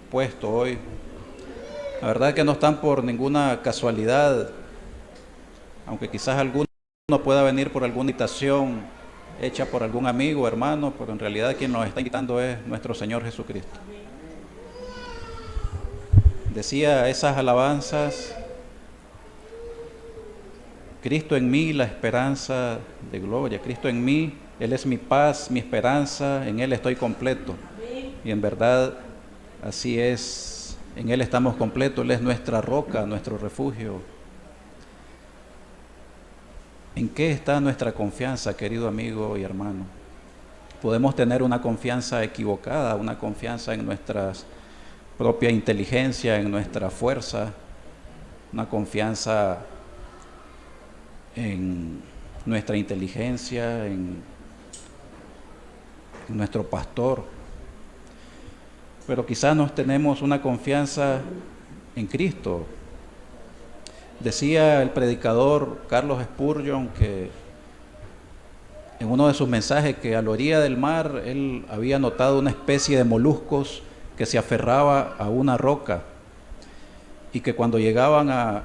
expuesto hoy. La verdad que no están por ninguna casualidad, aunque quizás alguno pueda venir por alguna invitación hecha por algún amigo o hermano, pero en realidad quien nos está invitando es nuestro Señor Jesucristo. Decía esas alabanzas: Cristo en mí, la esperanza de gloria. Cristo en mí, Él es mi paz, mi esperanza, en Él estoy completo. Y en verdad así es, en Él estamos completos, Él es nuestra roca, nuestro refugio. ¿En qué está nuestra confianza, querido amigo y hermano? Podemos tener una confianza equivocada, una confianza en nuestra propia inteligencia, en nuestra fuerza, una confianza en nuestra inteligencia, en nuestro pastor. Pero quizás no tenemos una confianza en Cristo. Decía el predicador Carlos Spurgeon que en uno de sus mensajes que a la orilla del mar él había notado una especie de moluscos que se aferraba a una roca y que cuando llegaban a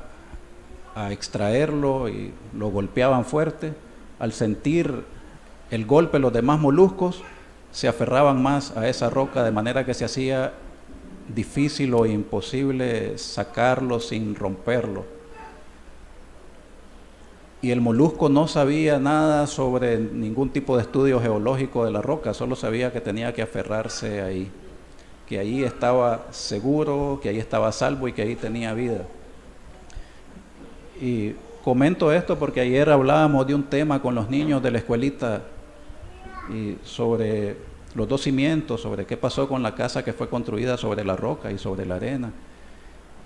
extraerlo y lo golpeaban fuerte, al sentir el golpe los demás moluscos se aferraban más a esa roca, de manera que se hacía difícil o imposible sacarlo sin romperlo. Y el molusco no sabía nada sobre ningún tipo de estudio geológico de la roca, solo sabía que tenía que aferrarse ahí, que ahí estaba seguro, que ahí estaba a salvo y que ahí tenía vida. Y comento esto porque ayer hablábamos de un tema con los niños de la escuelita y sobre los dos cimientos, sobre qué pasó con la casa que fue construida sobre la roca y sobre la arena.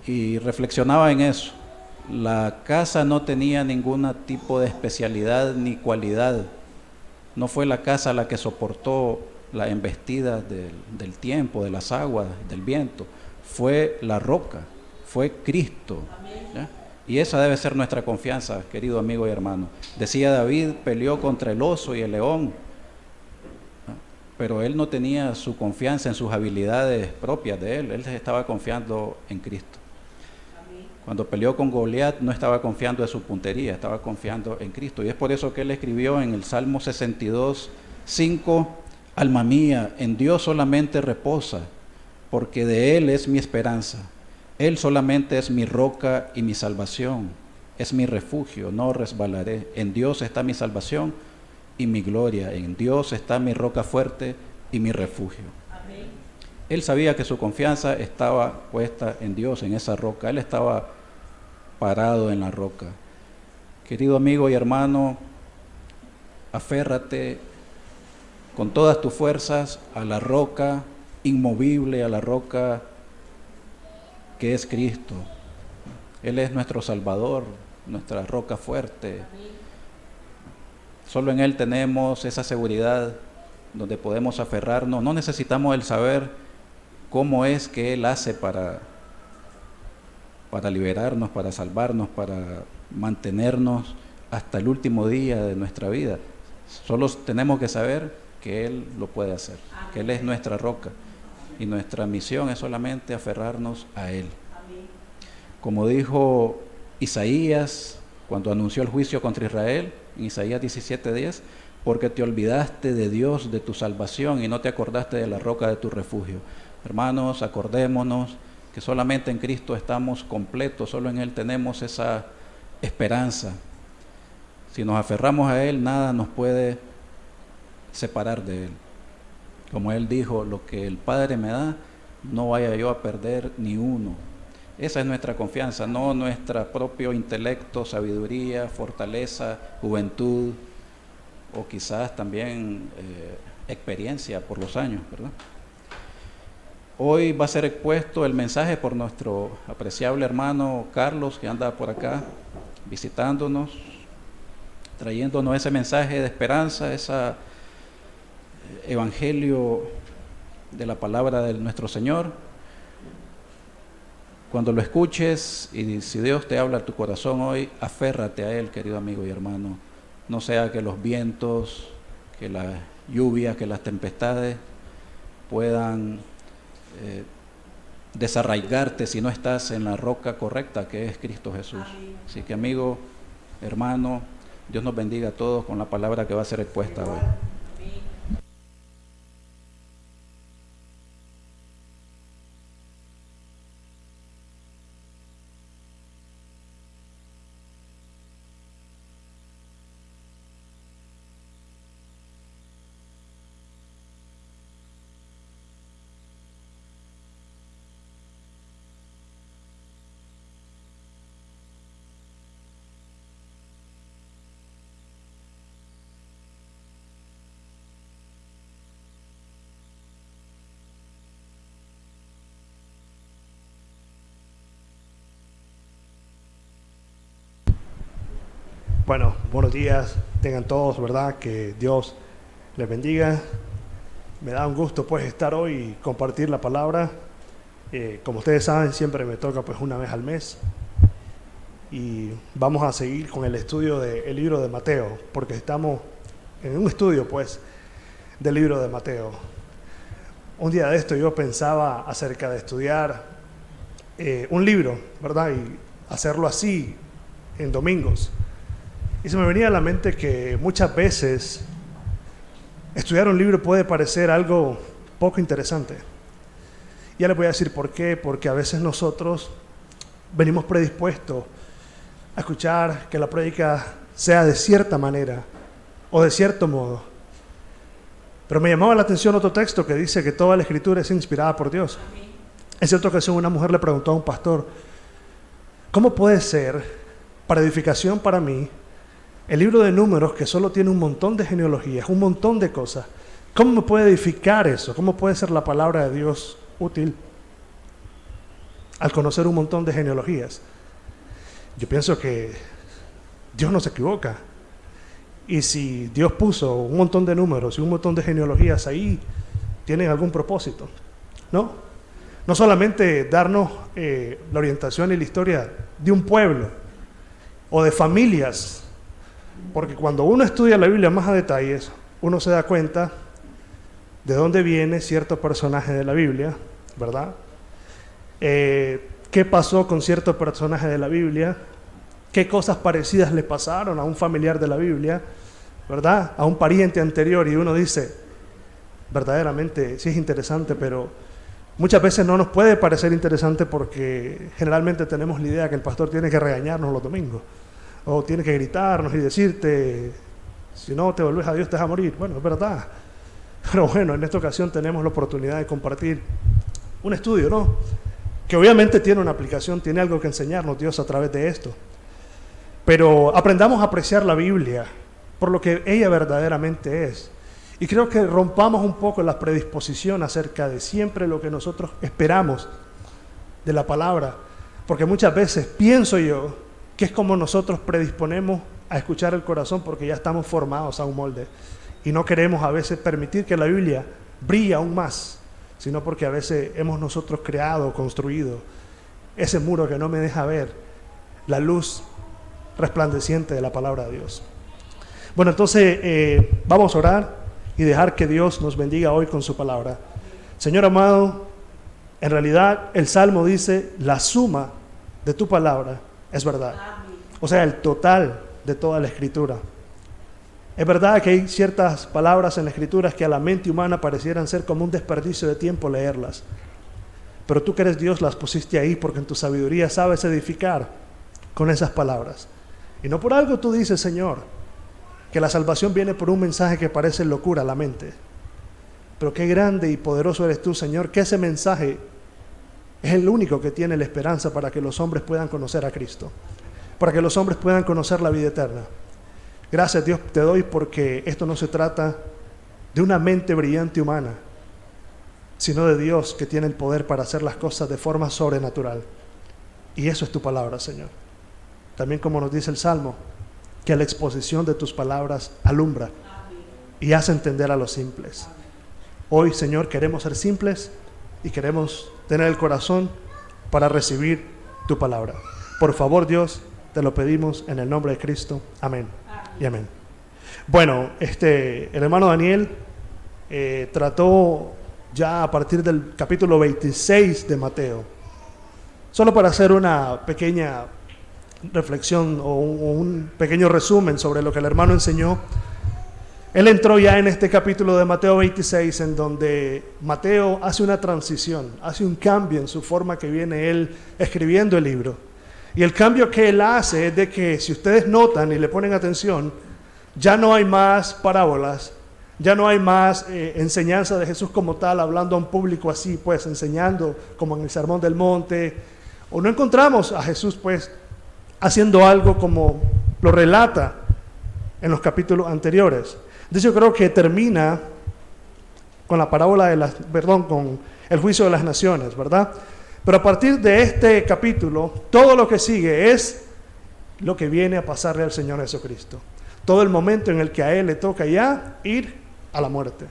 Y reflexionaba en eso. La casa no tenía ningún tipo de especialidad ni cualidad. No fue la casa la que soportó la embestida del tiempo, de las aguas, del viento. Fue la roca, fue Cristo. ¿Ya? Y esa debe ser nuestra confianza, querido amigo y hermano. Decía David, peleó contra el oso y el león, pero él no tenía su confianza en sus habilidades propias de él estaba confiando en Cristo. Cuando peleó con Goliat no estaba confiando en su puntería, estaba confiando en Cristo. Y es por eso que él escribió en el Salmo 62, 5, alma mía, en Dios solamente reposa, porque de Él es mi esperanza. Él solamente es mi roca y mi salvación, es mi refugio, no resbalaré. En Dios está mi salvación y mi gloria, en Dios está mi roca fuerte y mi refugio. Amén. Él sabía que su confianza estaba puesta en Dios, en esa roca. Él estaba parado en la roca. Querido amigo y hermano, aférrate con todas tus fuerzas a la roca inmovible, a la roca que es Cristo. Él es nuestro Salvador, nuestra roca fuerte. Solo en Él tenemos esa seguridad donde podemos aferrarnos. No necesitamos el saber cómo es que Él hace para liberarnos, para salvarnos, para mantenernos hasta el último día de nuestra vida. Solo tenemos que saber que Él lo puede hacer, que Él es nuestra roca y nuestra misión es solamente aferrarnos a Él. Como dijo Isaías cuando anunció el juicio contra Israel, en Isaías 17:10, porque te olvidaste de Dios, de tu salvación, y no te acordaste de la roca de tu refugio. Hermanos, acordémonos que solamente en Cristo estamos completos, solo en Él tenemos esa esperanza. Si nos aferramos a Él, nada nos puede separar de Él. Como Él dijo, lo que el Padre me da, no vaya yo a perder ni uno. Esa es nuestra confianza, no nuestro propio intelecto, sabiduría, fortaleza, juventud o quizás también experiencia por los años, ¿verdad? Hoy va a ser expuesto el mensaje por nuestro apreciable hermano Carlos, que anda por acá visitándonos, trayéndonos ese mensaje de esperanza, ese evangelio de la palabra de nuestro Señor. Cuando lo escuches y si Dios te habla a tu corazón hoy, aférrate a Él, querido amigo y hermano. No sea que los vientos, que las lluvias, que las tempestades puedan desarraigarte si no estás en la roca correcta, que es Cristo Jesús. Así que, amigo, hermano, Dios nos bendiga a todos con la palabra que va a ser expuesta hoy. Bueno, buenos días, tengan todos, ¿verdad? Que Dios les bendiga. Me da un gusto pues estar hoy y compartir la palabra. Como ustedes saben, siempre me toca pues una vez al mes. Y vamos a seguir con el estudio del libro de Mateo, porque estamos en un estudio pues del libro de Mateo. Un día de esto yo pensaba acerca de estudiar un libro, ¿verdad? Y hacerlo así en domingos. Y se me venía a la mente que muchas veces estudiar un libro puede parecer algo poco interesante. Ya les voy a decir por qué. Porque a veces nosotros venimos predispuestos a escuchar que la prédica sea de cierta manera o de cierto modo. Pero me llamaba la atención otro texto que dice que toda la Escritura es inspirada por Dios. En cierta ocasión una mujer le preguntó a un pastor: ¿cómo puede ser para edificación para mí el libro de Números, que solo tiene un montón de genealogías, un montón de cosas? ¿Cómo me puede edificar eso? ¿Cómo puede ser la palabra de Dios útil al conocer un montón de genealogías? Yo pienso que Dios no se equivoca. Y si Dios puso un montón de números y un montón de genealogías ahí, tienen algún propósito, ¿no? No solamente darnos la orientación y la historia de un pueblo o de familias, porque cuando uno estudia la Biblia más a detalles, uno se da cuenta de dónde viene cierto personaje de la Biblia, ¿verdad? ¿Qué pasó con cierto personaje de la Biblia? ¿Qué cosas parecidas le pasaron a un familiar de la Biblia, ¿verdad? A un pariente anterior. Y uno dice, verdaderamente sí es interesante, pero muchas veces no nos puede parecer interesante porque generalmente tenemos la idea que el pastor tiene que regañarnos los domingos, o tiene que gritarnos y decirte, si no te volvés a Dios te vas a morir. Bueno, es verdad. Pero bueno, en esta ocasión tenemos la oportunidad de compartir un estudio, ¿no? Que obviamente tiene una aplicación, tiene algo que enseñarnos Dios a través de esto. Pero aprendamos a apreciar la Biblia por lo que ella verdaderamente es. Y creo que rompamos un poco la predisposición acerca de siempre lo que nosotros esperamos de la palabra. Porque muchas veces pienso yo que es como nosotros predisponemos a escuchar el corazón porque ya estamos formados a un molde. Y no queremos a veces permitir que la Biblia brille aún más, sino porque a veces hemos nosotros creado, construido ese muro que no me deja ver la luz resplandeciente de la palabra de Dios. Bueno, entonces vamos a orar y dejar que Dios nos bendiga hoy con su palabra. Señor amado, en realidad el Salmo dice, la suma de tu palabra es verdad. O sea, el total de toda la Escritura. Es verdad que hay ciertas palabras en la Escritura que a la mente humana parecieran ser como un desperdicio de tiempo leerlas. Pero tú que eres Dios las pusiste ahí porque en tu sabiduría sabes edificar con esas palabras. Y no por algo tú dices, Señor, que la salvación viene por un mensaje que parece locura a la mente. Pero qué grande y poderoso eres tú, Señor, que ese mensaje es el único que tiene la esperanza para que los hombres puedan conocer a Cristo, para que los hombres puedan conocer la vida eterna. Gracias, Dios, te doy porque esto no se trata de una mente brillante humana, sino de Dios que tiene el poder para hacer las cosas de forma sobrenatural. Y eso es tu palabra, Señor. También como nos dice el Salmo, que la exposición de tus palabras alumbra y hace entender a los simples. Hoy, Señor, queremos ser simples y queremos tener el corazón para recibir tu palabra. Por favor, Dios, te lo pedimos en el nombre de Cristo. Amén y amén. Bueno, el hermano Daniel trató ya a partir del capítulo 26 de Mateo. Solo para hacer una pequeña reflexión o un pequeño resumen sobre lo que el hermano enseñó. Él entró ya en este capítulo de Mateo 26, en donde Mateo hace una transición, hace un cambio en su forma que viene él escribiendo el libro. Y el cambio que él hace es de que, si ustedes notan y le ponen atención, ya no hay más parábolas, ya no hay más enseñanza de Jesús como tal, hablando a un público así, pues enseñando como en el Sermón del Monte, o no encontramos a Jesús pues haciendo algo como lo relata en los capítulos anteriores. De hecho, creo que termina con la parábola con el juicio de las naciones, ¿verdad? Pero a partir de este capítulo, todo lo que sigue es lo que viene a pasarle al Señor Jesucristo. Todo el momento en el que a Él le toca ya ir a la muerte,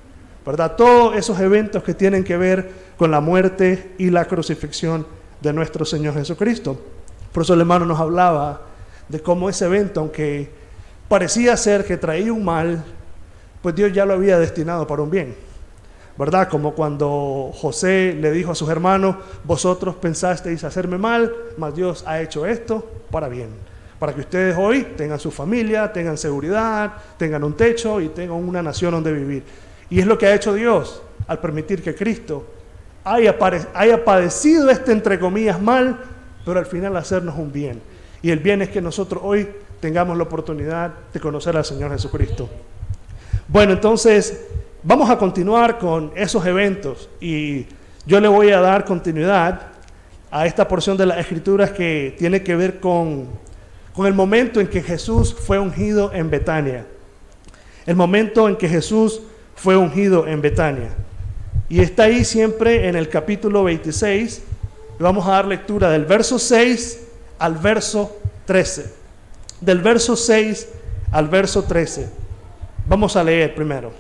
¿verdad? Todos esos eventos que tienen que ver con la muerte y la crucifixión de nuestro Señor Jesucristo. Por eso el hermano nos hablaba de cómo ese evento, aunque parecía ser que traía un mal, pues Dios ya lo había destinado para un bien, ¿verdad? Como cuando José le dijo a sus hermanos: vosotros pensasteis hacerme mal, mas Dios ha hecho esto para bien, para que ustedes hoy tengan su familia, tengan seguridad, tengan un techo y tengan una nación donde vivir. Y es lo que ha hecho Dios al permitir que Cristo haya padecido este, entre comillas, mal, pero al final hacernos un bien. Y el bien es que nosotros hoy tengamos la oportunidad de conocer al Señor Jesucristo. Bueno, entonces vamos a continuar con esos eventos y yo le voy a dar continuidad a esta porción de las Escrituras que tiene que ver con el momento en que Jesús fue ungido en Betania. El momento en que Jesús fue ungido en Betania. Y está ahí siempre en el capítulo 26. Vamos a dar lectura del verso 6 al verso 13. Del verso 6 al verso 13. Vamos a leer primero.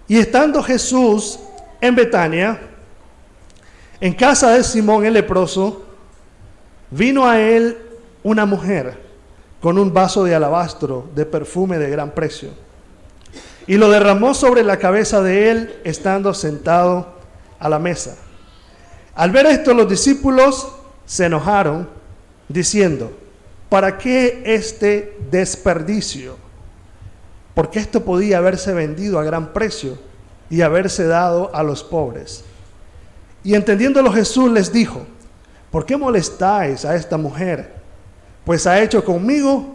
Y estando Jesús en Betania, en casa de Simón el leproso, vino a él una mujer con un vaso de alabastro de perfume de gran precio, y lo derramó sobre la cabeza de él, estando sentado a la mesa. Al ver esto, los discípulos se enojaron, diciendo: ¿para qué este desperdicio? Porque esto podía haberse vendido a gran precio y haberse dado a los pobres. Y entendiéndolo, Jesús les dijo: ¿por qué molestáis a esta mujer? Pues ha hecho conmigo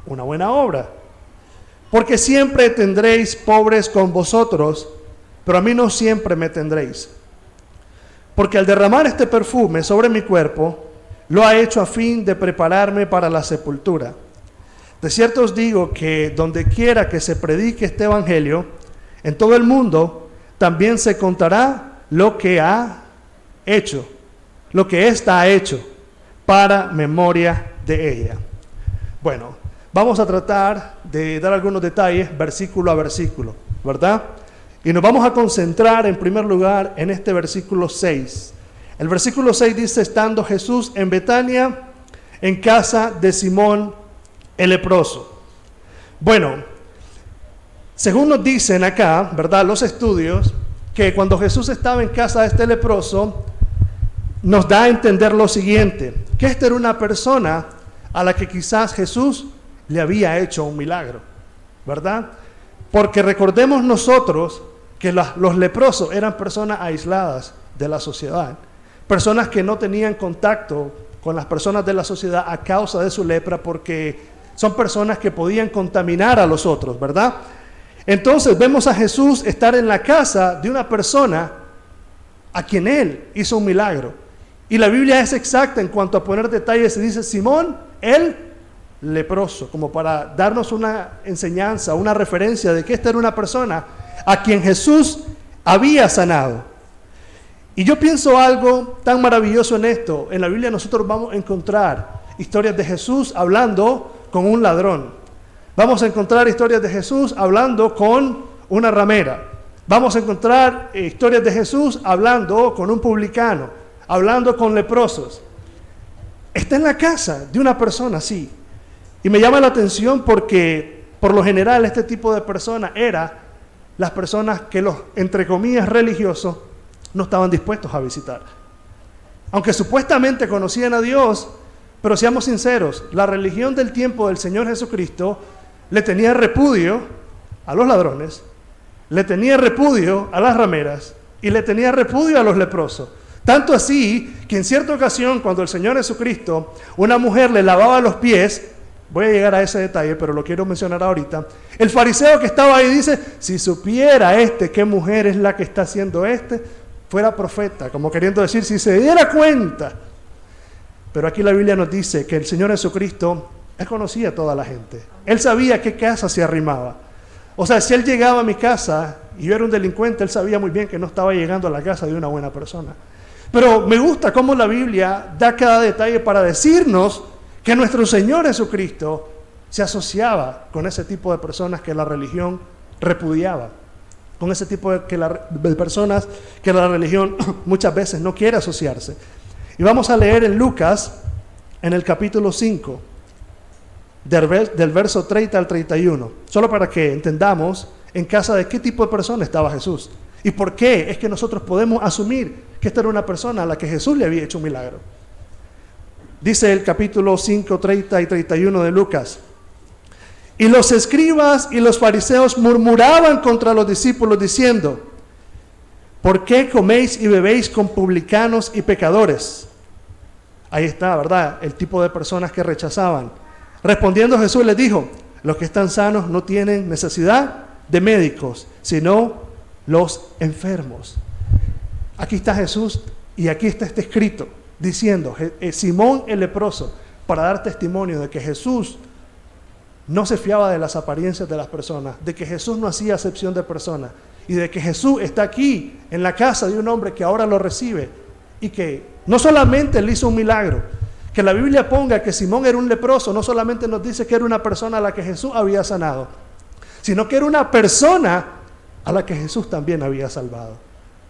una buena obra. Porque siempre tendréis pobres con vosotros, pero a mí no siempre me tendréis. Porque al derramar este perfume sobre mi cuerpo, lo ha hecho a fin de prepararme para la sepultura. De cierto os digo que donde quiera que se predique este evangelio, en todo el mundo, también se contará lo que ha hecho, lo que ésta ha hecho, para memoria de ella. Bueno, vamos a tratar de dar algunos detalles versículo a versículo, ¿verdad? Y nos vamos a concentrar en primer lugar en este versículo 6. El versículo 6 dice: estando Jesús en Betania, en casa de Simón el leproso. Bueno, según nos dicen acá, ¿verdad?, los estudios, que cuando Jesús estaba en casa de este leproso, nos da a entender lo siguiente: que esta era una persona a la que quizás Jesús le había hecho un milagro, ¿verdad? Porque recordemos nosotros que los leprosos eran personas aisladas de la sociedad, personas que no tenían contacto con las personas de la sociedad a causa de su lepra, porque son personas que podían contaminar a los otros, ¿verdad? Entonces vemos a Jesús estar en la casa de una persona a quien Él hizo un milagro. Y la Biblia es exacta en cuanto a poner detalles. Se dice Simón el leproso, como para darnos una enseñanza, una referencia de que esta era una persona a quien Jesús había sanado. Y yo pienso algo tan maravilloso en esto. En la Biblia nosotros vamos a encontrar historias de Jesús hablando con un ladrón. Vamos a encontrar historias de Jesús hablando con una ramera. Vamos a encontrar historias de Jesús hablando con un publicano, hablando con leprosos. Está en la casa de una persona así. Y me llama la atención porque por lo general este tipo de persona era las personas que los, entre comillas, religiosos, no estaban dispuestos a visitar. Aunque supuestamente conocían a Dios, pero seamos sinceros, la religión del tiempo del Señor Jesucristo le tenía repudio a los ladrones, le tenía repudio a las rameras y le tenía repudio a los leprosos. Tanto así que en cierta ocasión, cuando el Señor Jesucristo, una mujer le lavaba los pies, voy a llegar a ese detalle, pero lo quiero mencionar ahorita, el fariseo que estaba ahí dice, si supiera qué mujer es la que está haciendo fuera profeta, como queriendo decir, si se diera cuenta. Pero aquí la Biblia nos dice que el Señor Jesucristo, Él conocía a toda la gente. Él sabía qué casa se arrimaba. O sea, si Él llegaba a mi casa y yo era un delincuente, Él sabía muy bien que no estaba llegando a la casa de una buena persona. Pero me gusta cómo la Biblia da cada detalle para decirnos que nuestro Señor Jesucristo se asociaba con ese tipo de personas que la religión repudiaba, con ese tipo de personas que la religión muchas veces no quiere asociarse. Y vamos a leer en Lucas, en el capítulo 5, del verso 30 al 31, solo para que entendamos en casa de qué tipo de persona estaba Jesús y por qué es que nosotros podemos asumir que esta era una persona a la que Jesús le había hecho un milagro. Dice el capítulo 5, 30 y 31 de Lucas: y los escribas y los fariseos murmuraban contra los discípulos diciendo, ¿por qué coméis y bebéis con publicanos y pecadores? Ahí está, ¿verdad? El tipo de personas que rechazaban. Respondiendo Jesús les dijo, los que están sanos no tienen necesidad de médicos, sino los enfermos. Aquí está Jesús y aquí está escrito diciendo, Simón el leproso, para dar testimonio de que Jesús no se fiaba de las apariencias de las personas, de que Jesús no hacía acepción de personas y de que Jesús está aquí en la casa de un hombre que ahora lo recibe y que no solamente le hizo un milagro, que la Biblia ponga que Simón era un leproso, no solamente nos dice que era una persona a la que Jesús había sanado, sino que era una persona a la que Jesús también había salvado,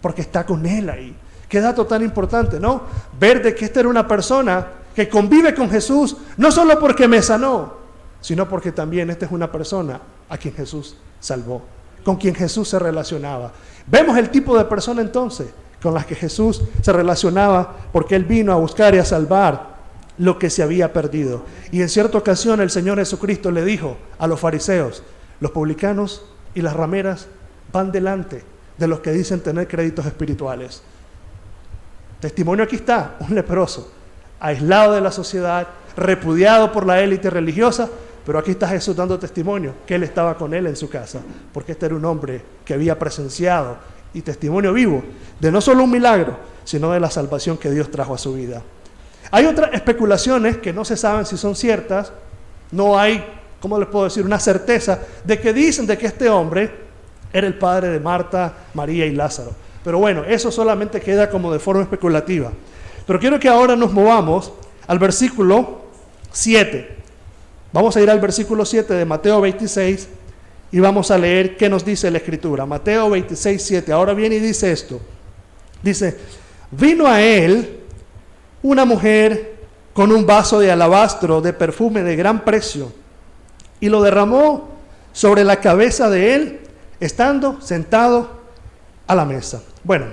porque está con él ahí. Qué dato tan importante, ¿no? Ver de que esta era una persona que convive con Jesús, no solo porque me sanó, sino porque también esta es una persona a quien Jesús salvó, con quien Jesús se relacionaba. Vemos el tipo de persona entonces con las que Jesús se relacionaba, porque Él vino a buscar y a salvar lo que se había perdido. Y en cierta ocasión el Señor Jesucristo le dijo a los fariseos, los publicanos y las rameras van delante de los que dicen tener créditos espirituales. Testimonio aquí está, un leproso, aislado de la sociedad, repudiado por la élite religiosa, pero aquí está Jesús dando testimonio que Él estaba con él en su casa, porque este era un hombre que había presenciado y testimonio vivo de no solo un milagro, sino de la salvación que Dios trajo a su vida. Hay otras especulaciones que no se saben si son ciertas, no hay, ¿cómo les puedo decir?, una certeza de que dicen de que este hombre era el padre de Marta, María y Lázaro. Pero bueno, eso solamente queda como de forma especulativa. Pero quiero que ahora nos movamos al versículo 7. Vamos a ir al versículo 7 de Mateo 26 y vamos a leer qué nos dice la Escritura. Mateo 26, 7. Ahora viene y dice esto. Dice, vino a él una mujer con un vaso de alabastro de perfume de gran precio y lo derramó sobre la cabeza de él, estando sentado a la mesa. Bueno,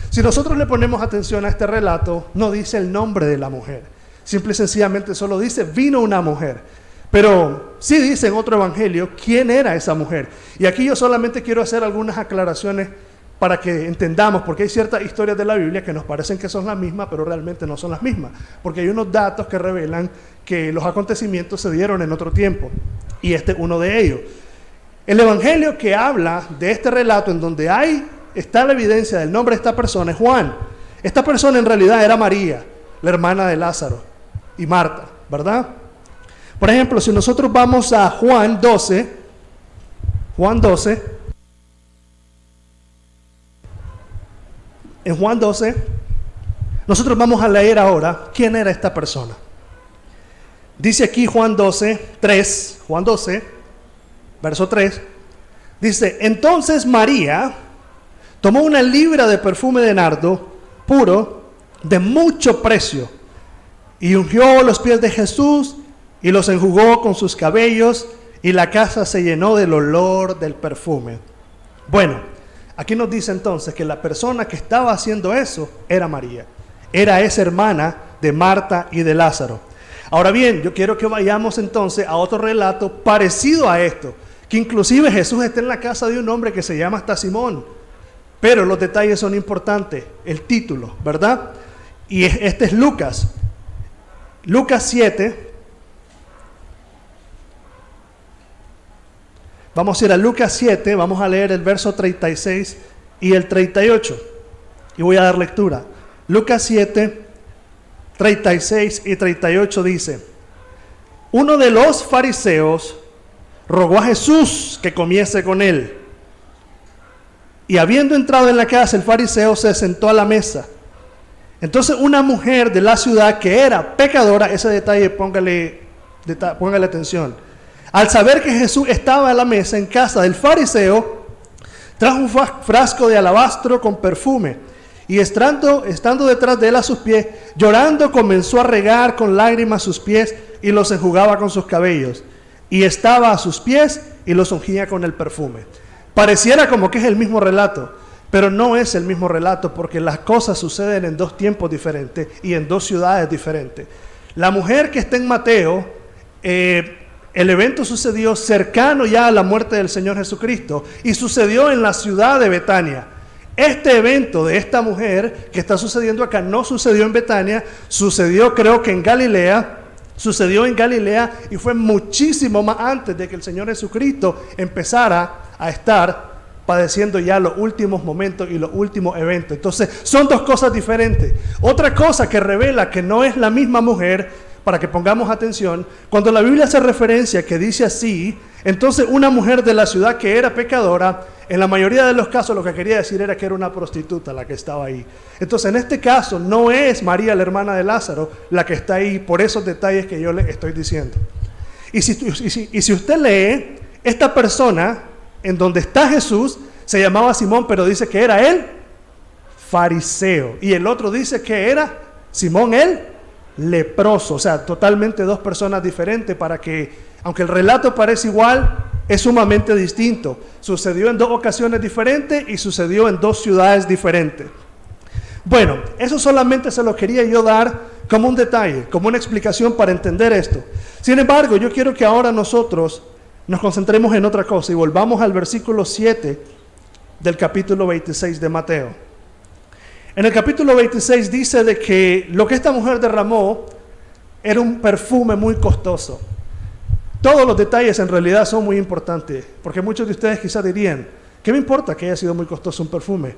si nosotros le ponemos atención a este relato, no dice el nombre de la mujer. Simple y sencillamente solo dice, vino una mujer. Pero sí dice en otro evangelio quién era esa mujer. Y aquí yo solamente quiero hacer algunas aclaraciones para que entendamos, porque hay ciertas historias de la Biblia que nos parecen que son las mismas, pero realmente no son las mismas. Porque hay unos datos que revelan que los acontecimientos se dieron en otro tiempo. Y este es uno de ellos. El evangelio que habla de este relato en donde está la evidencia del nombre de esta persona es Juan. Esta persona en realidad era María, la hermana de Lázaro y Marta, ¿verdad? Por ejemplo, si nosotros vamos a Juan 12, en Juan 12, nosotros vamos a leer ahora quién era esta persona. Dice aquí Juan 12, verso 3, dice, entonces María tomó una libra de perfume de nardo puro de mucho precio y ungió los pies de Jesús y los enjugó con sus cabellos y la casa se llenó del olor del perfume. Bueno, aquí nos dice entonces que la persona que estaba haciendo eso era María. Era esa hermana de Marta y de Lázaro. Ahora bien, yo quiero que vayamos entonces a otro relato parecido a esto, que inclusive Jesús está en la casa de un hombre que se llama hasta Simón, pero los detalles son importantes, el título, ¿verdad? Y este es Lucas. Lucas 7. Vamos a ir a Lucas 7, vamos a leer el verso 36 y el 38. Y voy a dar lectura. Lucas 7, 36 y 38 dice: uno de los fariseos rogó a Jesús que comiese con él. Y habiendo entrado en la casa, el fariseo se sentó a la mesa. Entonces una mujer de la ciudad que era pecadora, ese detalle póngale atención, al saber que Jesús estaba a la mesa en casa del fariseo, trajo un frasco de alabastro con perfume, y estando detrás de él a sus pies, llorando, comenzó a regar con lágrimas sus pies y los enjugaba con sus cabellos, y estaba a sus pies y los ungía con el perfume. Pareciera como que es el mismo relato, pero no es el mismo relato, porque las cosas suceden en dos tiempos diferentes y en dos ciudades diferentes. La mujer que está en Mateo, el evento sucedió cercano ya a la muerte del Señor Jesucristo y sucedió en la ciudad de Betania. Este evento de esta mujer que está sucediendo acá no sucedió en Betania, sucedió creo que en Galilea, y fue muchísimo más antes de que el Señor Jesucristo empezara a estar padeciendo ya los últimos momentos y los últimos eventos. Entonces son dos cosas diferentes. Otra cosa que revela que no es la misma mujer, para que pongamos atención, cuando la Biblia hace referencia que dice así, entonces una mujer de la ciudad que era pecadora, en la mayoría de los casos lo que quería decir era que era una prostituta la que estaba ahí. Entonces en este caso no es María, la hermana de Lázaro, la que está ahí por esos detalles que yo le estoy diciendo. Y si usted lee, esta persona en donde está Jesús se llamaba Simón, pero dice que era el fariseo, y el otro dice que era Simón el leproso. O sea, totalmente dos personas diferentes, para que, aunque el relato parece igual, es sumamente distinto. Sucedió en dos ocasiones diferentes y sucedió en dos ciudades diferentes. Bueno, eso solamente se lo quería yo dar como un detalle, como una explicación para entender esto. Sin embargo, yo quiero que ahora nosotros nos concentremos en otra cosa y volvamos al versículo 7 del capítulo 26 de Mateo. En el capítulo 26 dice de que lo que esta mujer derramó era un perfume muy costoso. Todos los detalles en realidad son muy importantes, porque muchos de ustedes quizás dirían, ¿qué me importa que haya sido muy costoso un perfume?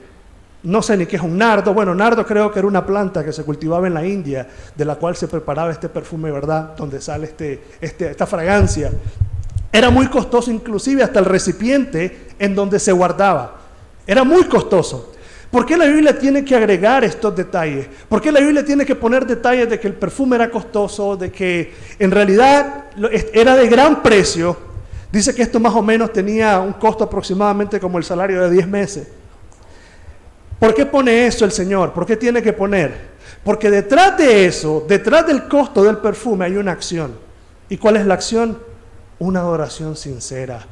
No sé ni qué es un nardo. Bueno, nardo creo que era una planta que se cultivaba en la India, de la cual se preparaba este perfume, ¿verdad? Donde sale esta fragancia. Era muy costoso, inclusive hasta el recipiente en donde se guardaba. Era muy costoso. ¿Por qué la Biblia tiene que agregar estos detalles? ¿Por qué la Biblia tiene que poner detalles de que el perfume era costoso, de que en realidad era de gran precio? Dice que esto más o menos tenía un costo aproximadamente como el salario de 10 meses. ¿Por qué pone eso el Señor? ¿Por qué tiene que poner? Porque detrás de eso, detrás del costo del perfume hay una acción. ¿Y cuál es la acción? Una adoración sincera,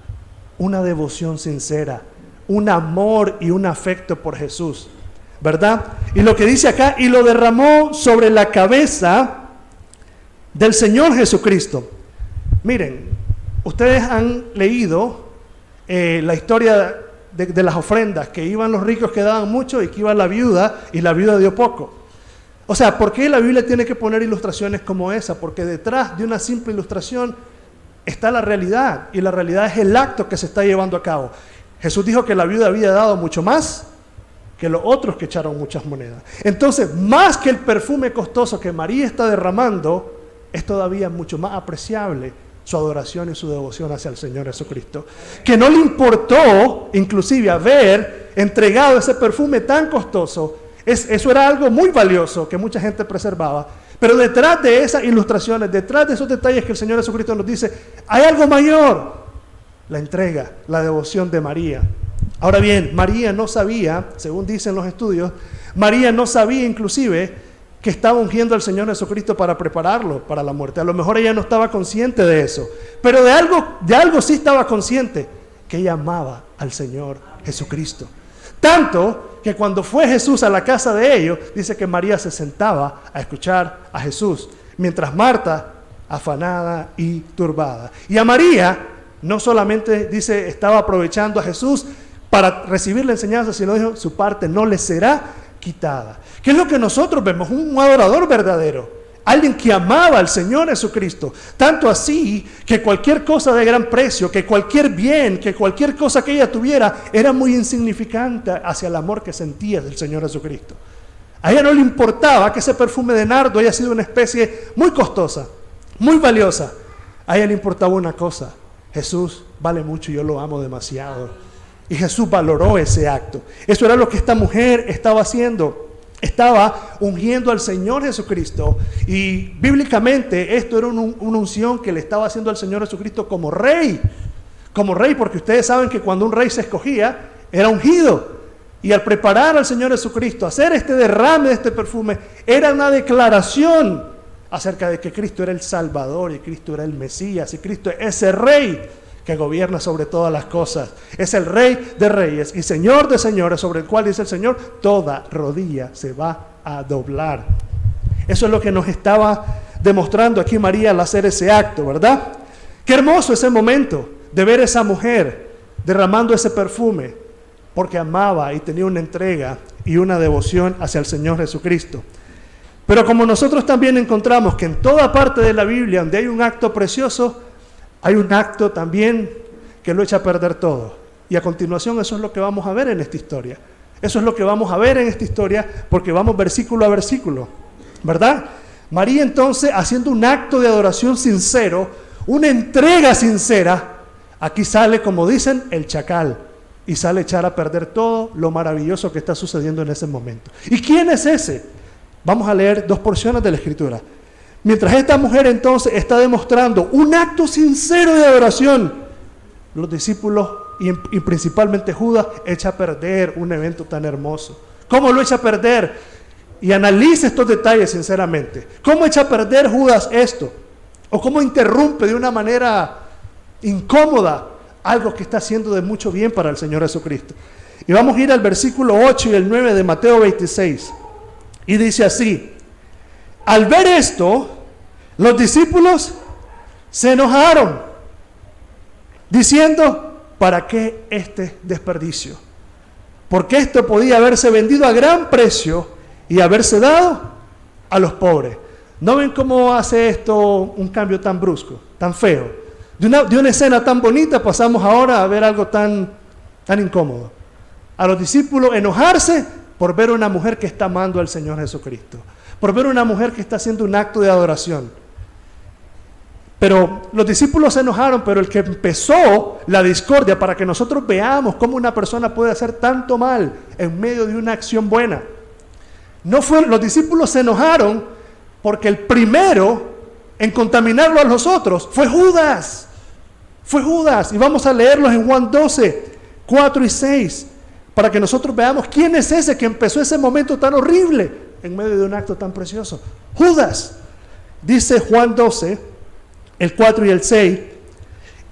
una devoción sincera, un amor y un afecto por Jesús, ¿verdad? Y lo que dice acá, y lo derramó sobre la cabeza del Señor Jesucristo. Miren, ustedes han leído la historia de las ofrendas, que iban los ricos que daban mucho y que iba la viuda, y la viuda dio poco. O sea, ¿por qué la Biblia tiene que poner ilustraciones como esa? Porque detrás de una simple ilustración está la realidad, y la realidad es el acto que se está llevando a cabo. Jesús dijo que la viuda había dado mucho más que los otros que echaron muchas monedas. Entonces, más que el perfume costoso que María está derramando, es todavía mucho más apreciable su adoración y su devoción hacia el Señor Jesucristo, que no le importó inclusive haber entregado ese perfume tan costoso. Eso era algo muy valioso que mucha gente preservaba. Pero detrás de esas ilustraciones, detrás de esos detalles que el Señor Jesucristo nos dice, hay algo mayor: la entrega, la devoción de María. Ahora bien, María no sabía, según dicen los estudios, María no sabía inclusive que estaba ungiendo al Señor Jesucristo para prepararlo para la muerte. A lo mejor ella no estaba consciente de eso, pero de algo sí estaba consciente: que ella amaba al Señor Jesucristo. Tanto que cuando fue Jesús a la casa de ellos, dice que María se sentaba a escuchar a Jesús, mientras Marta, afanada y turbada. Y a María, no solamente dice, estaba aprovechando a Jesús para recibir la enseñanza, sino dijo, su parte no le será quitada. ¿Qué es lo que nosotros vemos? Un adorador verdadero. Alguien que amaba al Señor Jesucristo, tanto así que cualquier cosa de gran precio, que cualquier bien, que cualquier cosa que ella tuviera, era muy insignificante hacia el amor que sentía del Señor Jesucristo. A ella no le importaba que ese perfume de nardo haya sido una especie muy costosa, muy valiosa. A ella le importaba una cosa: Jesús vale mucho y yo lo amo demasiado. Y Jesús valoró ese acto. Eso era lo que esta mujer estaba haciendo. Estaba ungiendo al Señor Jesucristo, y bíblicamente esto era una unción que le estaba haciendo al Señor Jesucristo como rey, porque ustedes saben que cuando un rey se escogía era ungido, y al preparar al Señor Jesucristo, hacer este derrame de este perfume, era una declaración acerca de que Cristo era el Salvador, y Cristo era el Mesías, y Cristo es ese rey que gobierna sobre todas las cosas. Es el Rey de reyes y Señor de señores, sobre el cual dice el Señor, toda rodilla se va a doblar. Eso es lo que nos estaba demostrando aquí María al hacer ese acto, ¿verdad? Qué hermoso ese momento de ver a esa mujer derramando ese perfume, porque amaba y tenía una entrega y una devoción hacia el Señor Jesucristo. Pero como nosotros también encontramos que en toda parte de la Biblia donde hay un acto precioso, hay un acto también que lo echa a perder todo. Y a continuación eso es lo que vamos a ver en esta historia. Eso es lo que vamos a ver en esta historia, porque vamos versículo a versículo, ¿verdad? María entonces, haciendo un acto de adoración sincero, una entrega sincera, aquí sale, como dicen, el chacal, y sale a echar a perder todo lo maravilloso que está sucediendo en ese momento. ¿Y quién es ese? Vamos a leer 2 porciones de la Escritura. Mientras esta mujer entonces está demostrando un acto sincero de adoración, los discípulos y principalmente Judas echa a perder un evento tan hermoso. ¿Cómo lo echa a perder? Y analice estos detalles sinceramente. ¿Cómo echa a perder Judas esto? ¿O cómo interrumpe de una manera incómoda algo que está haciendo de mucho bien para el Señor Jesucristo? Y vamos a ir al versículo 8 y el 9 de Mateo 26. Y dice así: al ver esto, los discípulos se enojaron, diciendo, ¿para qué este desperdicio? Porque esto podía haberse vendido a gran precio y haberse dado a los pobres. ¿No ven cómo hace esto un cambio tan brusco, tan feo? De una escena tan bonita pasamos ahora a ver algo tan incómodo. A los discípulos enojarse por ver a una mujer que está amando al Señor Jesucristo, por ver a una mujer que está haciendo un acto de adoración. Pero los discípulos se enojaron, pero el que empezó la discordia para que nosotros veamos cómo una persona puede hacer tanto mal en medio de una acción buena, los discípulos se enojaron porque el primero en contaminarlo a los otros fue Judas. Fue Judas, y vamos a leerlos en Juan 12, 4 y 6, para que nosotros veamos quién es ese que empezó ese momento tan horrible en medio de un acto tan precioso. Judas. Dice Juan 12, el 4 y el 6,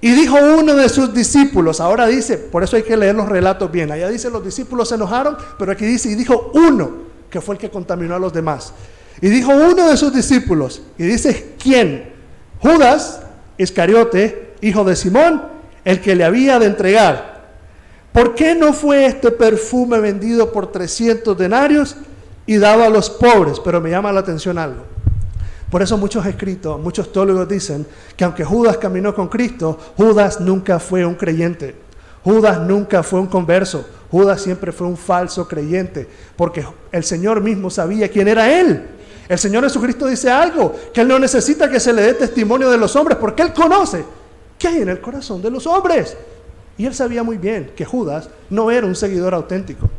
y dijo uno de sus discípulos, ahora dice, por eso hay que leer los relatos bien, allá dice los discípulos se enojaron, pero aquí dice, y dijo uno, que fue el que contaminó a los demás, y dijo uno de sus discípulos, y dice, ¿quién? Judas Iscariote, hijo de Simón, el que le había de entregar. ¿Por qué no fue este perfume vendido por 300 denarios y dado a los pobres? Pero me llama la atención algo. Por eso muchos teólogos dicen que aunque Judas caminó con Cristo, Judas nunca fue un creyente. Judas nunca fue un converso. Judas siempre fue un falso creyente, porque el Señor mismo sabía quién era Él. El Señor Jesucristo dice algo, que Él no necesita que se le dé testimonio de los hombres, porque Él conoce qué hay en el corazón de los hombres. Y Él sabía muy bien que Judas no era un seguidor auténtico.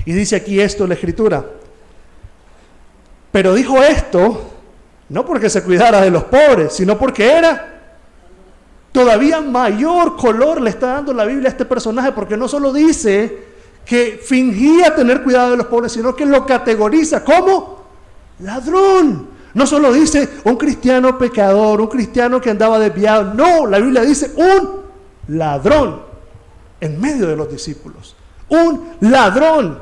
Y dice aquí esto en la Escritura. Pero dijo esto no porque se cuidara de los pobres, sino porque era todavía mayor color le está dando la Biblia a este personaje, porque no solo dice que fingía tener cuidado de los pobres, sino que lo categoriza como ladrón. No solo dice un cristiano pecador, un cristiano que andaba desviado, no, la Biblia dice un ladrón. en medio de los discípulos. Un ladrón.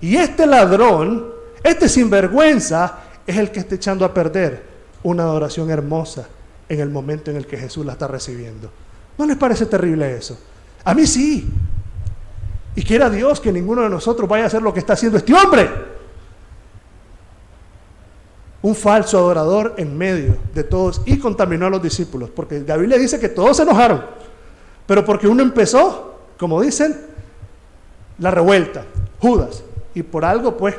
Y este ladrón, este sinvergüenza, es el que está echando a perder una adoración hermosa en el momento en el que Jesús la está recibiendo. ¿No les parece terrible eso? A mí sí. Y quiera Dios que ninguno de nosotros vaya a hacer lo que está haciendo este hombre. Un falso adorador en medio de todos, y contaminó a los discípulos, porque la Biblia dice que todos se enojaron, pero porque uno empezó, como dicen, la revuelta, Judas, y por algo pues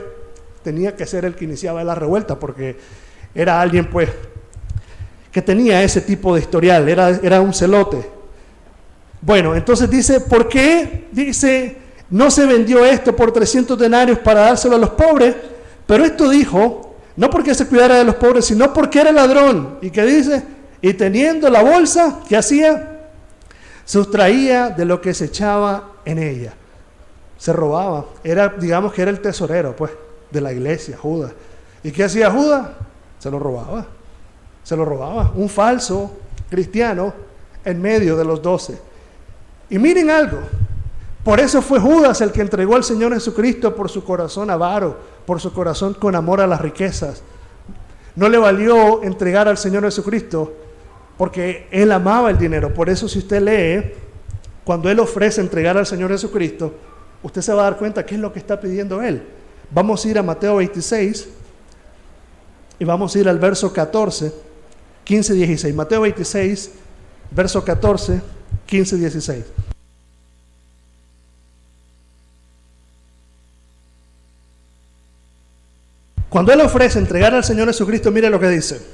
tenía que ser el que iniciaba la revuelta, porque era alguien pues que tenía ese tipo de historial, era un celote. Bueno, entonces dice, ¿por qué? Dice, no se vendió esto por 300 denarios para dárselo a los pobres, pero esto dijo, no porque se cuidara de los pobres, sino porque era ladrón. ¿Y qué dice? Y teniendo la bolsa, ¿qué hacía? Sustraía de lo que se echaba en ella. Se robaba. Digamos que era el tesorero, pues, de la iglesia, Judas. ¿Y qué hacía Judas? Se lo robaba. Se lo robaba. Un falso cristiano en medio de los 12. Y miren algo. Por eso fue Judas el que entregó al Señor Jesucristo por su corazón avaro, por su corazón con amor a las riquezas. No le valió entregar al Señor Jesucristo porque él amaba el dinero. Por eso si usted lee, cuando él ofrece entregar al Señor Jesucristo, usted se va a dar cuenta qué es lo que está pidiendo él. Vamos a ir a Mateo 26 y vamos a ir al verso 14, 15, 16. Mateo 26, verso 14, 15, 16. Cuando él ofrece entregar al Señor Jesucristo, mire lo que dice.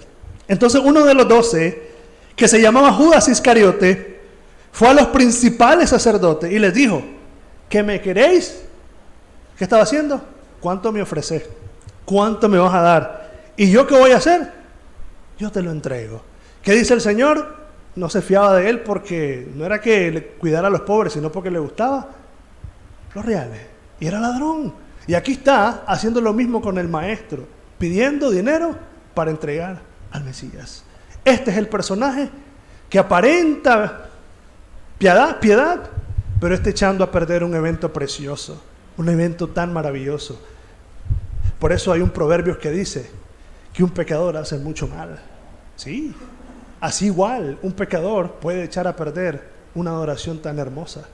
Entonces uno de los 12, que se llamaba Judas Iscariote, fue a los principales sacerdotes y les dijo, ¿qué me queréis? ¿Qué estaba haciendo? ¿Cuánto me ofreces? ¿Cuánto me vas a dar? ¿Y yo qué voy a hacer? Yo te lo entrego. ¿Qué dice el Señor? No se fiaba de él porque no era que le cuidara a los pobres, sino porque le gustaba los reales. Y era ladrón. Y aquí está haciendo lo mismo con el maestro, pidiendo dinero para entregar al Mesías. Este es el personaje que aparenta piedad, pero está echando a perder un evento precioso, un evento tan maravilloso. Por eso hay un proverbio que dice que un pecador hace mucho mal. Sí, así igual un pecador puede echar a perder una adoración tan hermosa.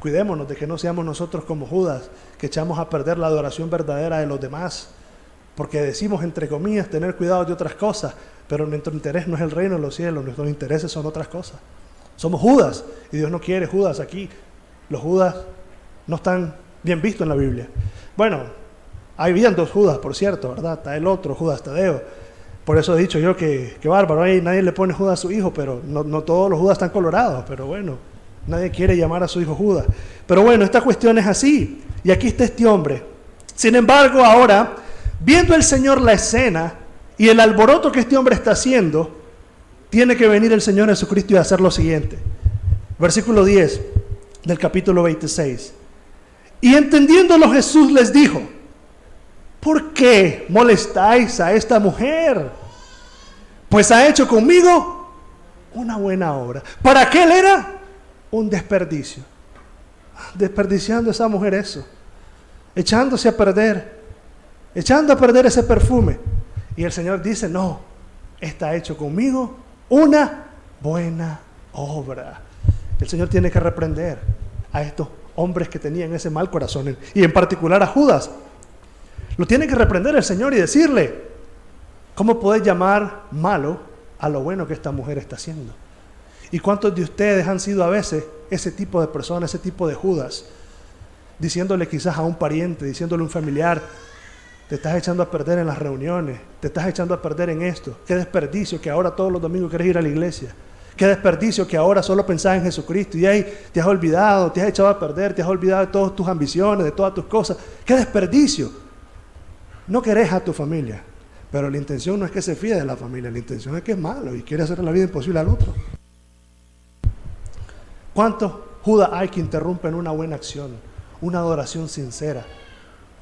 Cuidémonos de que no seamos nosotros como Judas, que echamos a perder la adoración verdadera de los demás, porque decimos, entre comillas, tener cuidado de otras cosas, pero nuestro interés no es el reino de los cielos, nuestros intereses son otras cosas. Somos Judas, y Dios no quiere Judas aquí. Los Judas no están bien vistos en la Biblia. Bueno, habían 2 Judas, por cierto, ¿verdad? Está el otro, Judas Tadeo. Por eso he dicho yo que bárbaro, ahí nadie le pone Judas a su hijo, pero no todos los Judas están colorados, pero bueno. Nadie quiere llamar a su hijo Judas. Pero bueno, esta cuestión es así. Y aquí está este hombre. Sin embargo, ahora, viendo el Señor la escena y el alboroto que este hombre está haciendo, tiene que venir el Señor Jesucristo y hacer lo siguiente. Versículo 10 del capítulo 26. Y entendiéndolo Jesús les dijo, ¿por qué molestáis a esta mujer? Pues ha hecho conmigo una buena obra. ¿Para qué él era? Un desperdicio. Desperdiciando a esa mujer eso. Echándose a perder. Echando a perder ese perfume. Y el Señor dice, no, está hecho conmigo una buena obra. El Señor tiene que reprender a estos hombres que tenían ese mal corazón. Y en particular a Judas. Lo tiene que reprender el Señor y decirle, ¿cómo podés llamar malo a lo bueno que esta mujer está haciendo? ¿Y cuántos de ustedes han sido a veces ese tipo de personas, ese tipo de Judas? Diciéndole quizás a un pariente, diciéndole a un familiar, te estás echando a perder en las reuniones, te estás echando a perder en esto. Qué desperdicio que ahora todos los domingos quieres ir a la iglesia. Qué desperdicio que ahora solo pensás en Jesucristo y ahí te has olvidado, te has echado a perder, te has olvidado de todas tus ambiciones, de todas tus cosas. Qué desperdicio. No querés a tu familia, pero la intención no es que se fíe de la familia, la intención es que es malo y quiere hacer la vida imposible al otro. ¿Cuántos Judas hay que interrumpen una buena acción, una adoración sincera?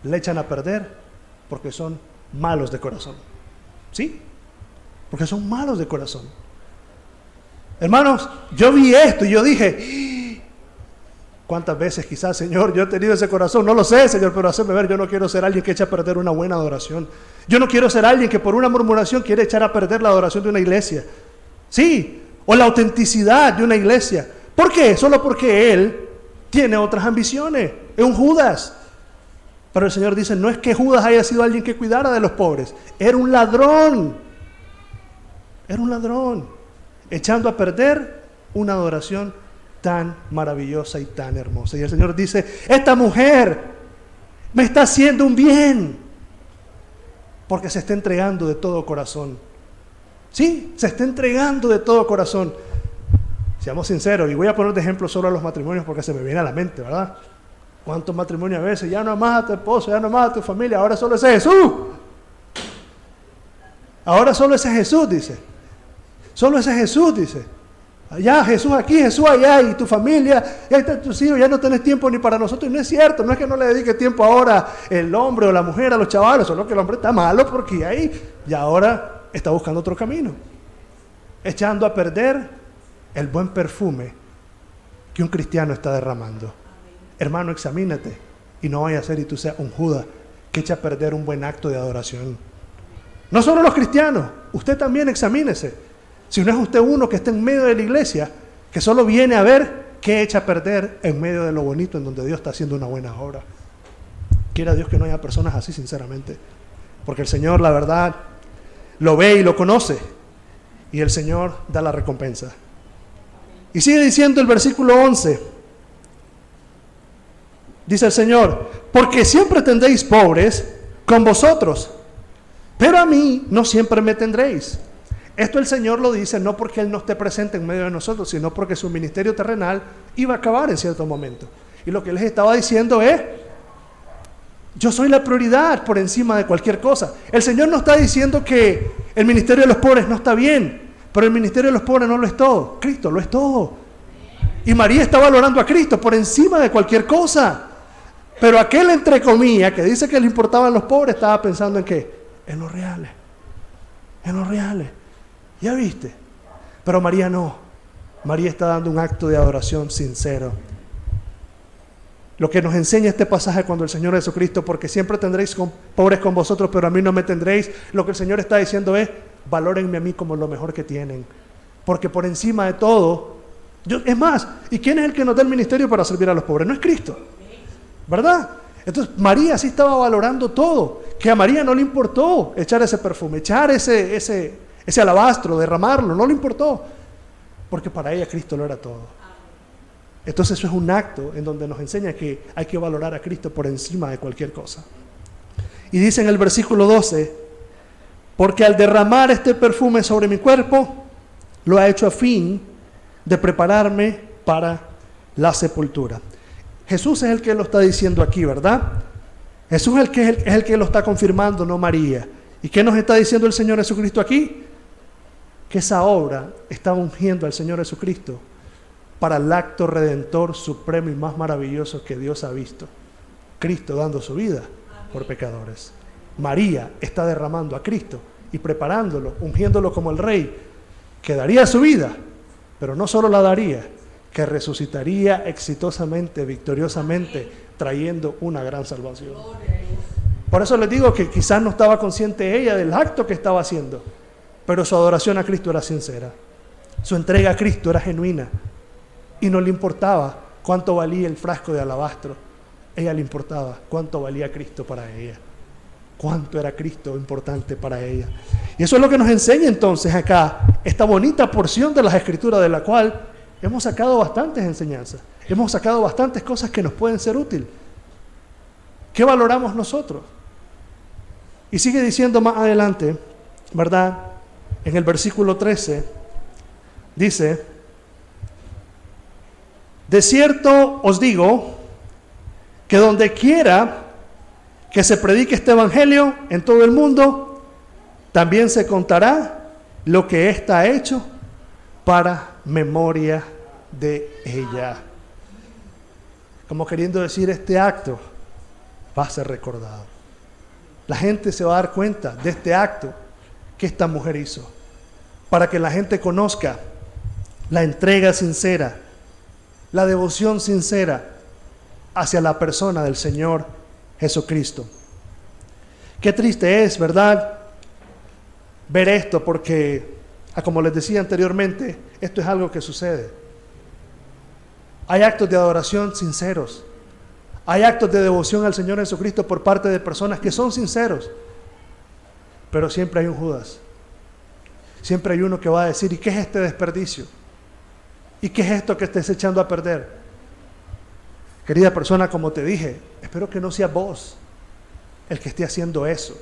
Le echan a perder porque son malos de corazón. ¿Sí? Porque son malos de corazón. Hermanos, yo vi esto y yo dije, ¿Cuántas veces quizás, Señor, yo he tenido ese corazón? No lo sé, Señor, pero hazme ver, yo no quiero ser alguien que eche a perder una buena adoración. Yo no quiero ser alguien que por una murmuración quiere echar a perder la adoración de una iglesia. Sí, o la autenticidad de una iglesia. ¿Por qué? Solo porque él tiene otras ambiciones. Es un Judas. Pero el Señor dice, no es que Judas haya sido alguien que cuidara de los pobres. Era un ladrón. Era un ladrón. Echando a perder una adoración tan maravillosa y tan hermosa. Y el Señor dice, esta mujer me está haciendo un bien, porque se está entregando de todo corazón. Sí, se está entregando de todo corazón. Seamos sinceros, y voy a poner de ejemplo solo a los matrimonios porque se me viene a la mente, ¿verdad? ¿Cuántos matrimonios a veces? Ya no amas a tu esposo, ya no amas a tu familia, ahora solo ese Jesús. Ahora solo ese Jesús, dice. Solo ese Jesús, dice. Allá, Jesús aquí, Jesús allá, y tu familia, y ahí están tus hijos, ya no tenés tiempo ni para nosotros. Y no es cierto, no es que no le dedique tiempo ahora el hombre o la mujer a los chavales, solo que el hombre está malo porque ahí, y ahora está buscando otro camino, echando a perder el buen perfume que un cristiano está derramando. Hermano, examínate y no vaya a ser y tú seas un Judas que echa a perder un buen acto de adoración. No solo los cristianos, usted también examínese. Si no es usted uno que está en medio de la iglesia, que solo viene a ver qué echa a perder en medio de lo bonito en donde Dios está haciendo una buena obra. Quiera Dios que no haya personas así, sinceramente. Porque el Señor, la verdad, lo ve y lo conoce. Y el Señor da la recompensa. Y sigue diciendo el versículo 11. Dice el Señor, porque siempre tendréis pobres con vosotros, pero a mí no siempre me tendréis. Esto el Señor lo dice no porque Él no esté presente en medio de nosotros, sino porque su ministerio terrenal iba a acabar en cierto momento. Y lo que les estaba diciendo es, yo soy la prioridad por encima de cualquier cosa. El Señor no está diciendo que el ministerio de los pobres no está bien, pero el ministerio de los pobres no lo es todo. Cristo lo es todo. Y María está valorando a Cristo por encima de cualquier cosa. Pero aquel, entre comillas, que dice que le importaban los pobres, estaba pensando en qué, en los reales. En los reales. ¿Ya viste? Pero María no. María está dando un acto de adoración sincero. Lo que nos enseña este pasaje cuando el Señor Jesucristo, porque siempre tendréis pobres con vosotros, pero a mí no me tendréis, lo que el Señor está diciendo es, valórenme a mí como lo mejor que tienen. Porque por encima de todo, es más, ¿y quién es el que nos da el ministerio para servir a los pobres? No es Cristo, ¿verdad? Entonces María sí estaba valorando todo, que a María no le importó echar ese perfume, echar ese alabastro, derramarlo, no le importó, porque para ella Cristo lo era todo. Entonces eso es un acto en donde nos enseña que hay que valorar a Cristo por encima de cualquier cosa. Y dice en el versículo 12, porque al derramar este perfume sobre mi cuerpo, lo ha hecho a fin de prepararme para la sepultura. Jesús es el que lo está diciendo aquí, ¿verdad? Jesús es el que lo está confirmando, no María. ¿Y qué nos está diciendo el Señor Jesucristo aquí? Que esa obra está ungiendo al Señor Jesucristo para el acto redentor supremo y más maravilloso que Dios ha visto. Cristo dando su vida por pecadores. María está derramando a Cristo y preparándolo, ungiéndolo como el Rey, que daría su vida, pero no solo la daría, que resucitaría exitosamente, victoriosamente, trayendo una gran salvación. Por eso les digo que quizás no estaba consciente ella del acto que estaba haciendo, pero su adoración a Cristo era sincera. Su entrega a Cristo era genuina. Y no le importaba cuánto valía el frasco de alabastro. Ella le importaba cuánto valía Cristo para ella. Cuánto era Cristo importante para ella. Y eso es lo que nos enseña entonces acá, esta bonita porción de las Escrituras, de la cual hemos sacado bastantes enseñanzas. Hemos sacado bastantes cosas que nos pueden ser útiles. ¿Qué valoramos nosotros? Y sigue diciendo más adelante, ¿verdad? En el versículo 13, dice, de cierto os digo que donde quiera que se predique este evangelio en todo el mundo, también se contará lo que ésta ha hecho para memoria de ella. Como queriendo decir, este acto va a ser recordado. La gente se va a dar cuenta de este acto que esta mujer hizo, para que la gente conozca la entrega sincera, la devoción sincera hacia la persona del Señor Jesucristo. Qué triste es, ¿verdad?, ver esto, porque, como les decía anteriormente, esto es algo que sucede. Hay actos de adoración sinceros. Hay actos de devoción al Señor Jesucristo por parte de personas que son sinceros. Pero siempre hay un Judas. Siempre hay uno que va a decir, ¿y qué es este desperdicio? ¿Y qué es esto que estés echando a perder? Querida persona, como te dije, espero que no seas vos el que esté haciendo eso.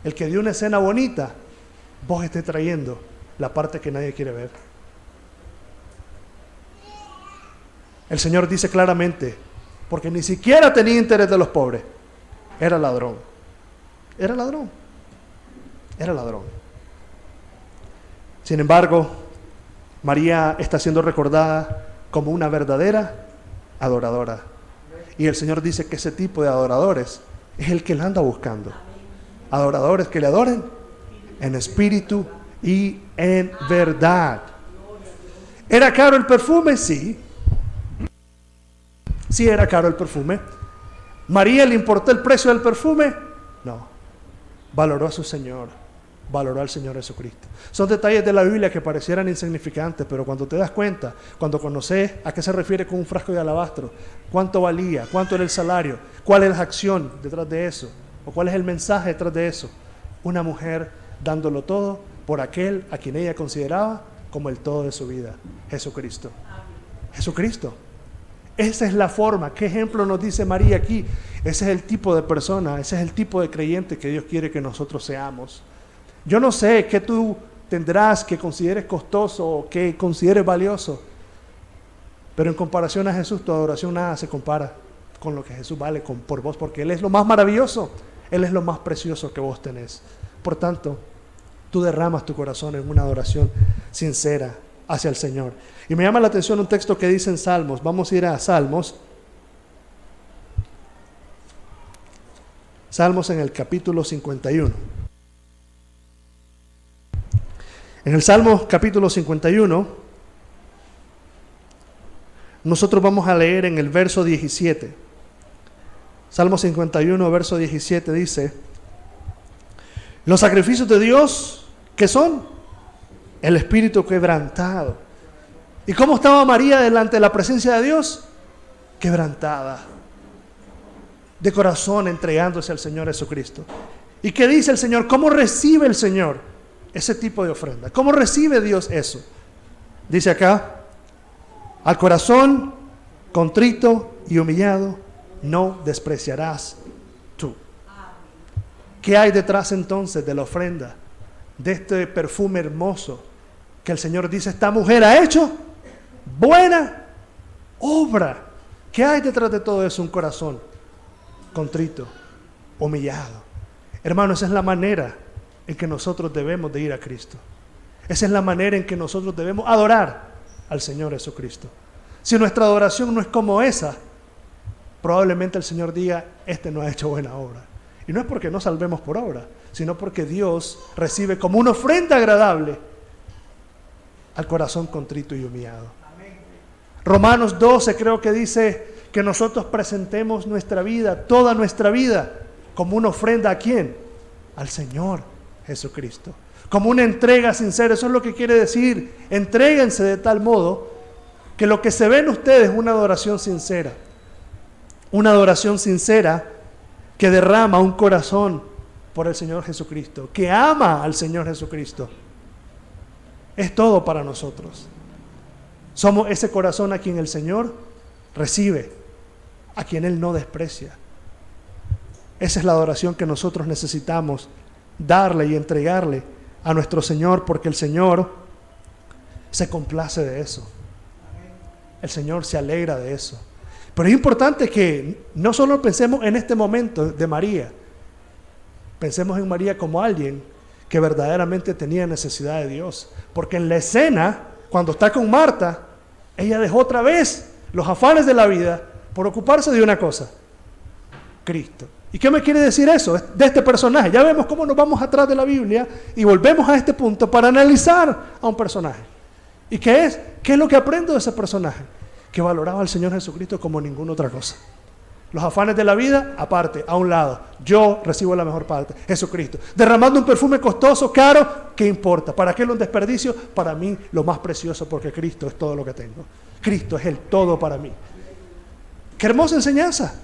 El que dio una escena bonita, vos estés trayendo la parte que nadie quiere ver. El Señor dice claramente, porque ni siquiera tenía interés de los pobres, era ladrón. Era ladrón. Era ladrón. Sin embargo, María está siendo recordada como una verdadera adoradora. Y el Señor dice que ese tipo de adoradores es el que la anda buscando. Adoradores que le adoren en espíritu y en verdad. ¿Era caro el perfume? Sí. Sí era caro el perfume. ¿María le importó el precio del perfume? No. Valoró a su Señor. Valoró al Señor Jesucristo. Son detalles de la Biblia que parecieran insignificantes, pero cuando te das cuenta, cuando conoces a qué se refiere con un frasco de alabastro, cuánto valía, cuánto era el salario, cuál es la acción detrás de eso, o cuál es el mensaje detrás de eso. Una mujer dándolo todo por aquel a quien ella consideraba como el todo de su vida, Jesucristo. Jesucristo. Esa es la forma. ¿Qué ejemplo nos dice María aquí? Ese es el tipo de persona, ese es el tipo de creyente que Dios quiere que nosotros seamos. Yo no sé qué tú tendrás que consideres costoso o que consideres valioso, pero en comparación a Jesús, tu adoración nada se compara con lo que Jesús vale por vos, porque Él es lo más maravilloso, Él es lo más precioso que vos tenés. Por tanto, tú derramas tu corazón en una adoración sincera hacia el Señor. Y me llama la atención un texto que dice en Salmos. Vamos a ir a Salmos. Salmos en el capítulo 51. En el Salmo capítulo 51, nosotros vamos a leer en el verso 17. Salmo 51, verso 17 dice: los sacrificios de Dios, ¿qué son? El espíritu quebrantado. ¿Y cómo estaba María delante de la presencia de Dios? Quebrantada, de corazón, entregándose al Señor Jesucristo. ¿Y qué dice el Señor? ¿Cómo recibe el Señor ese tipo de ofrenda? ¿Cómo recibe Dios eso? Dice acá: al corazón contrito y humillado no despreciarás tú. ¿Qué hay detrás entonces de la ofrenda? De este perfume hermoso que el Señor dice, esta mujer ha hecho buena obra. ¿Qué hay detrás de todo eso? Un corazón contrito, humillado. Hermano, esa es la manera en que nosotros debemos de ir a Cristo. Esa es la manera en que nosotros debemos adorar al Señor Jesucristo. Si nuestra adoración no es como esa, probablemente el Señor diga, este no ha hecho buena obra. Y no es porque no salvemos por obra, sino porque Dios recibe como una ofrenda agradable al corazón contrito y humillado. Romanos 12 creo que dice que nosotros presentemos nuestra vida, toda nuestra vida, como una ofrenda ¿a quién? Al Señor Jesucristo. Como una entrega sincera. Eso es lo que quiere decir. Entréguense de tal modo que lo que se ve en ustedes es una adoración sincera. Una adoración sincera que derrama un corazón por el Señor Jesucristo, que ama al Señor Jesucristo. Es todo para nosotros. Somos ese corazón a quien el Señor recibe, a quien Él no desprecia. Esa es la adoración que nosotros necesitamos darle y entregarle a nuestro Señor, porque el Señor se complace de eso. El Señor se alegra de eso. Pero es importante que no solo pensemos en este momento de María, pensemos en María como alguien que verdaderamente tenía necesidad de Dios. Porque en la escena, cuando está con Marta, ella dejó otra vez los afanes de la vida por ocuparse de una cosa: Cristo. ¿Y qué me quiere decir eso de este personaje? Ya vemos cómo nos vamos atrás de la Biblia y volvemos a este punto para analizar a un personaje. ¿Y qué es? ¿Qué es lo que aprendo de ese personaje? que valoraba al Señor Jesucristo como ninguna otra cosa. Los afanes de la vida, aparte, a un lado. Yo recibo la mejor parte, Jesucristo. Derramando un perfume costoso, caro, ¿qué importa? ¿Para qué un desperdicio? Para mí, lo más precioso, porque Cristo es todo lo que tengo. Cristo es el todo para mí. ¡Qué hermosa enseñanza!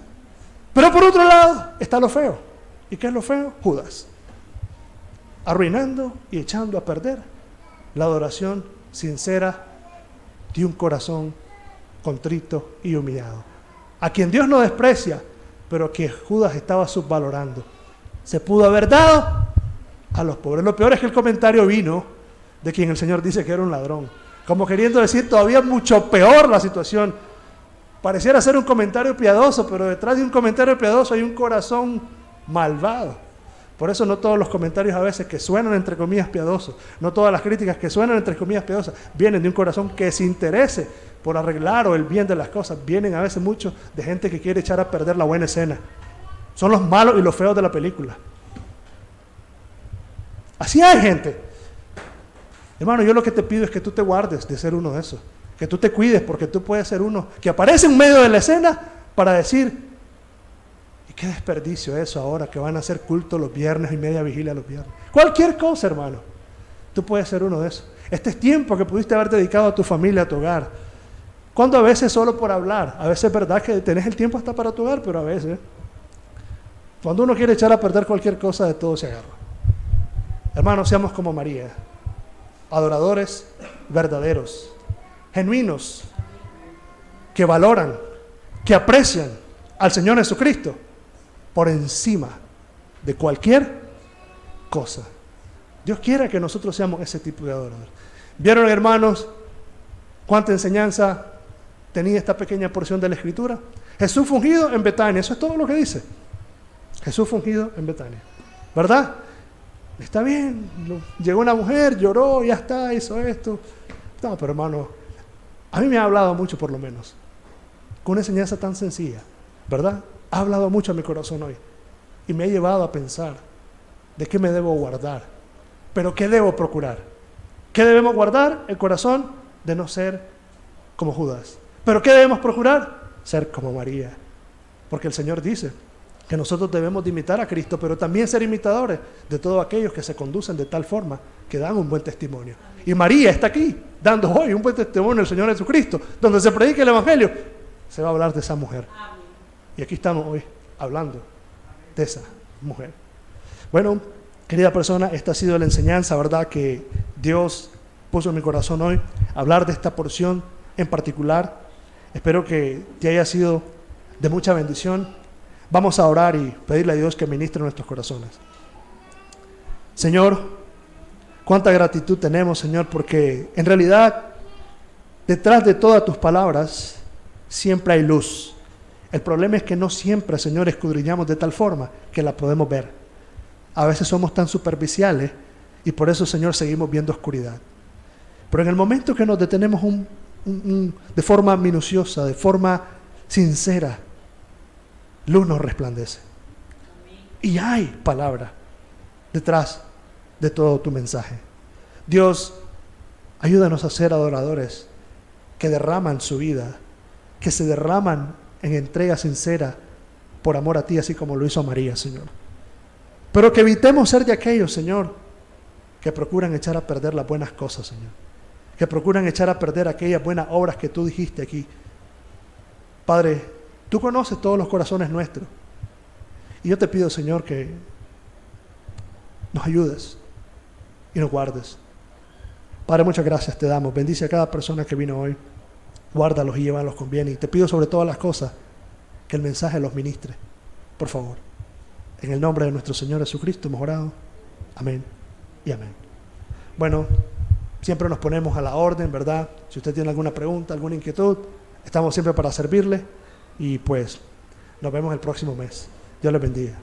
Pero por otro lado, está lo feo. ¿Y qué es lo feo? Judas. Arruinando y echando a perder la adoración sincera de un corazón contrito y humillado. A quien Dios no desprecia, pero que Judas estaba subvalorando. Se pudo haber dado a los pobres. Lo peor es que el comentario vino de quien el Señor dice que era un ladrón. Como queriendo decir todavía mucho peor la situación. Pareciera ser un comentario piadoso, pero detrás de un comentario piadoso hay un corazón malvado. Por eso no todos los comentarios a veces que suenan entre comillas piadosos, no todas las críticas que suenan entre comillas piadosas, vienen de un corazón que se interese por arreglar o el bien de las cosas. Vienen a veces muchos de gente que quiere echar a perder la buena escena. Son los malos y los feos de la película. Así hay gente. Hermano, yo lo que te pido es que tú te guardes de ser uno de esos. Que tú te cuides, porque tú puedes ser uno que aparece en medio de la escena para decir: ¿y qué desperdicio eso ahora que van a hacer culto los viernes y media vigilia los viernes? Cualquier cosa, hermano. Tú puedes ser uno de esos. Este es tiempo que pudiste haber dedicado a tu familia, a tu hogar. Cuando a veces solo por hablar. A veces es verdad que tenés el tiempo hasta para tu hogar, pero a veces, cuando uno quiere echar a perder cualquier cosa, de todo se agarra. Hermanos, seamos como María. Adoradores verdaderos, genuinos, que valoran, que aprecian al Señor Jesucristo por encima de cualquier cosa. Dios quiere que nosotros seamos ese tipo de adoradores. ¿Vieron, hermanos, cuánta enseñanza tenía esta pequeña porción de la Escritura? Jesús fue ungido en Betania, eso es todo lo que dice. Jesús fue ungido en Betania, ¿verdad? Está bien, llegó una mujer, lloró, ya está, hizo esto. No, pero hermano, a mí me ha hablado mucho, por lo menos, con una enseñanza tan sencilla, ¿verdad? Ha hablado mucho a mi corazón hoy y me ha llevado a pensar de qué me debo guardar, pero qué debo procurar. ¿Qué debemos guardar? El corazón de no ser como Judas. ¿Pero qué debemos procurar? Ser como María. Porque el Señor dice que nosotros debemos de imitar a Cristo, pero también ser imitadores de todos aquellos que se conducen de tal forma que dan un buen testimonio. Y María está aquí, dando hoy un buen testimonio del Señor Jesucristo. Donde se predique el Evangelio, se va a hablar de esa mujer. Y aquí estamos hoy, hablando de esa mujer. Bueno, querida persona, esta ha sido la enseñanza, ¿verdad?, que Dios puso en mi corazón hoy, hablar de esta porción en particular. Espero que te haya sido de mucha bendición. Vamos a orar y pedirle a Dios que ministre nuestros corazones. Señor, cuánta gratitud tenemos, Señor, porque en realidad detrás de todas tus palabras siempre hay luz. El problema es que no siempre, Señor, escudriñamos de tal forma que la podemos ver. A veces somos tan superficiales y por eso, Señor, seguimos viendo oscuridad. Pero en el momento que nos detenemos de forma minuciosa, de forma sincera, luz nos resplandece. Y hay palabra detrás de todo tu mensaje. Dios, ayúdanos a ser adoradores que derraman su vida, que se derraman en entrega sincera por amor a ti, así como lo hizo María, Señor. Pero que evitemos ser de aquellos, Señor, que procuran echar a perder las buenas cosas, Señor. Que procuran echar a perder aquellas buenas obras que tú dijiste aquí. Padre, tú conoces todos los corazones nuestros. Y yo te pido, Señor, que nos ayudes y nos guardes. Padre, muchas gracias te damos. Bendice a cada persona que vino hoy. Guárdalos y llévalos con bien. Y te pido sobre todas las cosas que el mensaje los ministre. Por favor. En el nombre de nuestro Señor Jesucristo hemos orado. Amén y amén. Bueno, siempre nos ponemos a la orden, ¿verdad? Si usted tiene alguna pregunta, alguna inquietud, estamos siempre para servirle. Y pues, nos vemos el próximo mes. Dios les bendiga.